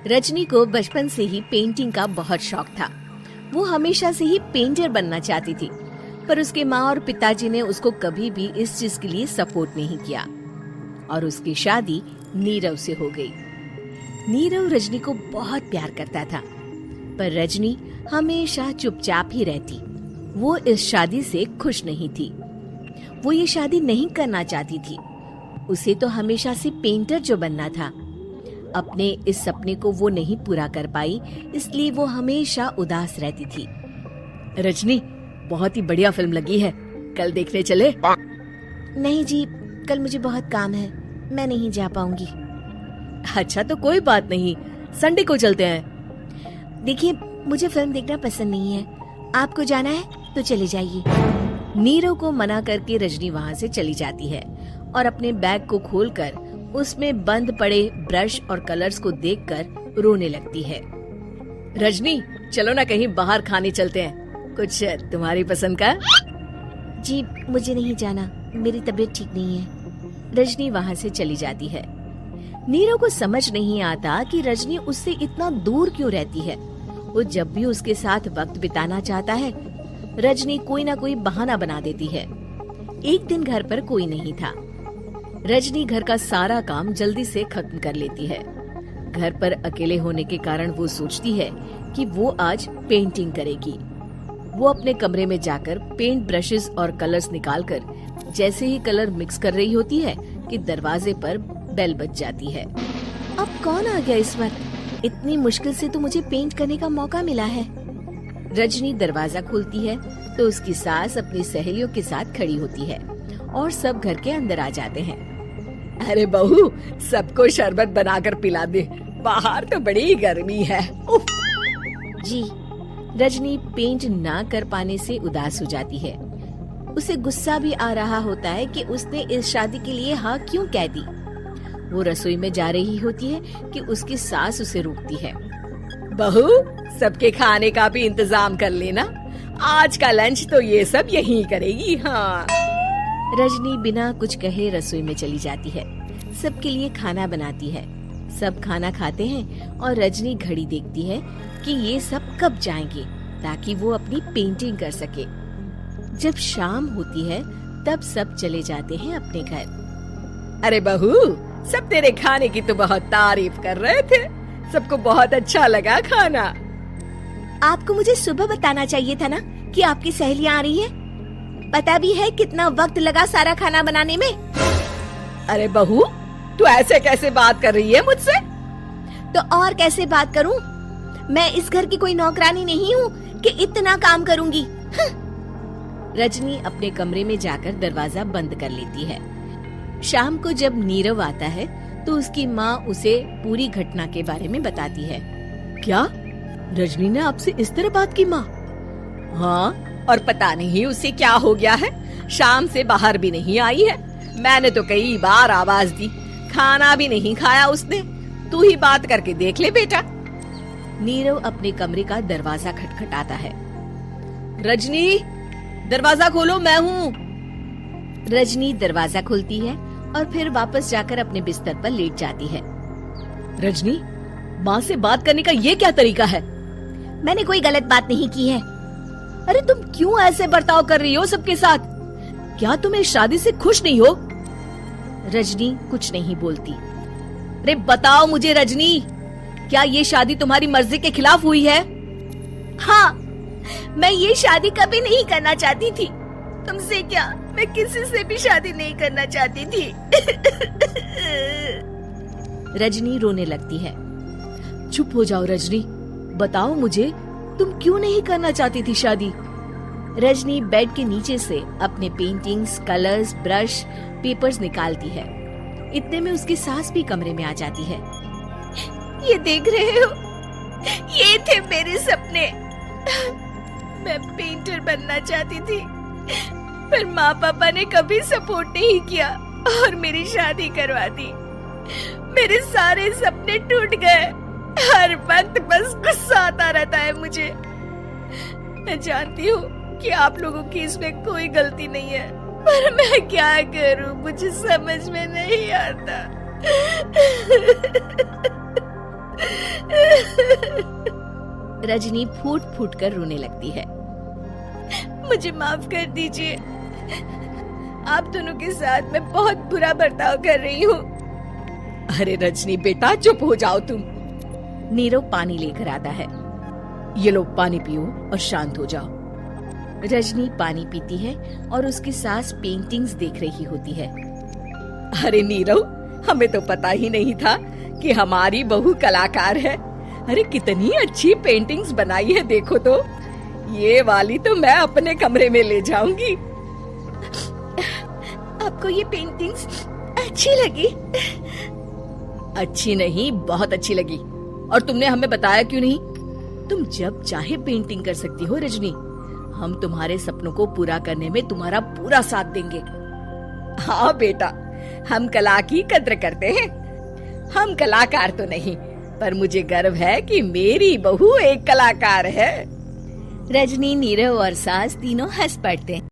रजनी को बचपन से ही पेंटिंग का बहुत शौक था। वो हमेशा से ही पेंटर बनना चाहती थी, पर उसके माँ और पिताजी ने उसको कभी भी इस चीज के लिए सपोर्ट नहीं किया और उसकी शादी नीरव से हो गई। नीरव रजनी को बहुत प्यार करता था, पर रजनी हमेशा चुपचाप ही रहती। वो इस शादी से खुश नहीं थी। वो ये शादी नहीं करना चाहती थी। उसे तो हमेशा से पेंटर जो बनना था। अपने इस सपने को वो नहीं पूरा कर पाई, इसलिए वो हमेशा उदास रहती थी। रजनी, बहुत ही बढ़िया फिल्म लगी है, कल देखने चले? नहीं जी, कल मुझे बहुत काम है, मैं नहीं जा पाऊंगी। अच्छा तो कोई बात नहीं, संडे को चलते हैं। देखिए, मुझे फिल्म देखना पसंद नहीं है। आपको जाना है तो चले जाइए। नीरव को मना करके रजनी वहाँ से चली जाती है और अपने बैग को खोलकर उसमें बंद पड़े ब्रश और कलर्स को देखकर रोने लगती है। रजनी, चलो ना कहीं बाहर खाने चलते हैं, कुछ तुम्हारी पसंद का। जी, मुझे नहीं जाना, मेरी तबीयत ठीक नहीं है। रजनी वहाँ से चली जाती है। नीरव को समझ नहीं आता कि रजनी उससे इतना दूर क्यों रहती है। वो जब भी उसके साथ वक्त बिताना चाहता है, रजनी कोई ना कोई बहाना बना देती है। एक दिन घर पर कोई नहीं था। रजनी घर का सारा काम जल्दी से खत्म कर लेती है। घर पर अकेले होने के कारण वो सोचती है कि वो आज पेंटिंग करेगी। वो अपने कमरे में जाकर पेंट ब्रशेस और कलर्स निकालकर जैसे ही कलर मिक्स कर रही होती है कि दरवाजे पर बेल बज जाती है। अब कौन आ गया इस वक्त? इतनी मुश्किल से तो मुझे पेंट करने का मौका मिला है। रजनी दरवाजा खोलती है तो उसकी सास अपनी सहेलियों के साथ खड़ी होती है और सब घर के अंदर आ जाते हैं। अरे बहू, सबको शरबत बनाकर पिला दे, बाहर तो बड़ी गर्मी है। उफ। जी। रजनी पेंट ना कर पाने से उदास हो जाती है। उसे गुस्सा भी आ रहा होता है कि उसने इस शादी के लिए हाँ क्यों कह दी। वो रसोई में जा रही होती है कि उसकी सास उसे रोकती है। बहू, सबके खाने का भी इंतजाम कर लेना, आज का लंच तो ये सब यहीं करेगी। हाँ। रजनी बिना कुछ कहे रसोई में चली जाती है। सबके लिए खाना बनाती है। सब खाना खाते हैं और रजनी घड़ी देखती है कि ये सब कब जाएंगे ताकि वो अपनी पेंटिंग कर सके। जब शाम होती है तब सब चले जाते हैं अपने घर। अरे बहू, सब तेरे खाने की तो बहुत तारीफ कर रहे थे, सबको बहुत अच्छा लगा खाना। आपको मुझे सुबह बताना चाहिए था ना कि आपकी सहेलियां आ रही है। पता भी है कितना वक्त लगा सारा खाना बनाने में। अरे बहू, तू ऐसे कैसे बात कर रही है मुझसे? तो और कैसे बात करूं? मैं इस घर की कोई नौकरानी नहीं हूँ कि इतना काम करूंगी। रजनी अपने कमरे में जाकर दरवाजा बंद कर लेती है। शाम को जब नीरव आता है तो उसकी माँ उसे पूरी घटना के बारे में बताती है। क्या रजनी ने आपसे इस तरह बात की माँ? हाँ, और पता नहीं उसे क्या हो गया है, शाम से बाहर भी नहीं आई है। मैंने तो कई बार आवाज दी, खाना भी नहीं खाया उसने। तू ही बात करके देख ले बेटा। नीरव अपने कमरे का दरवाजा खटखटाता है। रजनी, दरवाजा खोलो, मैं हूँ। रजनी दरवाजा खोलती है और फिर वापस जाकर अपने बिस्तर पर लेट जाती है। रजनी, माँ से बात करने का ये क्या तरीका है? मैंने कोई गलत बात नहीं की है। अरे तुम क्यों ऐसे बर्ताव कर रही हो सबके साथ? क्या तुम इस शादी से खुश नहीं हो? रजनी कुछ नहीं बोलती। अरे बताओ मुझे रजनी, क्या ये शादी तुम्हारी मर्जी के खिलाफ हुई है? हाँ, मैं ये शादी कभी नहीं करना चाहती थी। तुमसे क्या, मैं किसी से भी शादी नहीं करना चाहती थी। रजनी रोने लगती है। चुप हो जाओ रजनी, बताओ मुझे, तुम क्यों नहीं करना चाहती थी शादी? रजनी बेड के नीचे से अपने पेंटिंग्स, कलर्स, ब्रश, पेपर्स निकालती है। इतने में उसकी सास भी कमरे में आ जाती है। ये देख रहे हो, ये थे मेरे सपने। मैं पेंटर बनना चाहती थी, पर माँ पापा ने कभी सपोर्ट नहीं किया और मेरी शादी करवा दी। मेरे सारे सपने टूट गए। हर वक्त बस गुस्सा आता रहता है मुझे। मैं जानती हूँ कि आप लोगों की इसमें कोई गलती नहीं है, पर मैं क्या करूँ, मुझे समझ में नहीं आता। रजनी फूट फूट कर रोने लगती है। मुझे माफ कर दीजिए, आप दोनों के साथ मैं बहुत बुरा बर्ताव कर रही हूँ। अरे रजनी बेटा चुप हो जाओ तुम। नीरव पानी लेकर आता है। ये लो पानी पियो और शांत हो जाओ। रजनी पानी पीती है और उसकी सास पेंटिंग्स देख रही होती है। अरे नीरव, हमें तो पता ही नहीं था कि हमारी बहू कलाकार है। अरे कितनी अच्छी पेंटिंग्स बनाई है, देखो तो। ये वाली तो मैं अपने कमरे में ले जाऊंगी। आपको ये पेंटिंग्स अच्छी लगी? अच्छी नहीं, बहुत अच्छी लगी। और तुमने हमें बताया क्यों नहीं? तुम जब चाहे पेंटिंग कर सकती हो रजनी। हम तुम्हारे सपनों को पूरा करने में तुम्हारा पूरा साथ देंगे। हाँ बेटा, हम कला की कद्र करते हैं। हम कलाकार तो नहीं, पर मुझे गर्व है कि मेरी बहू एक कलाकार है। रजनी, नीरव और सास तीनों हंस पड़ते हैं।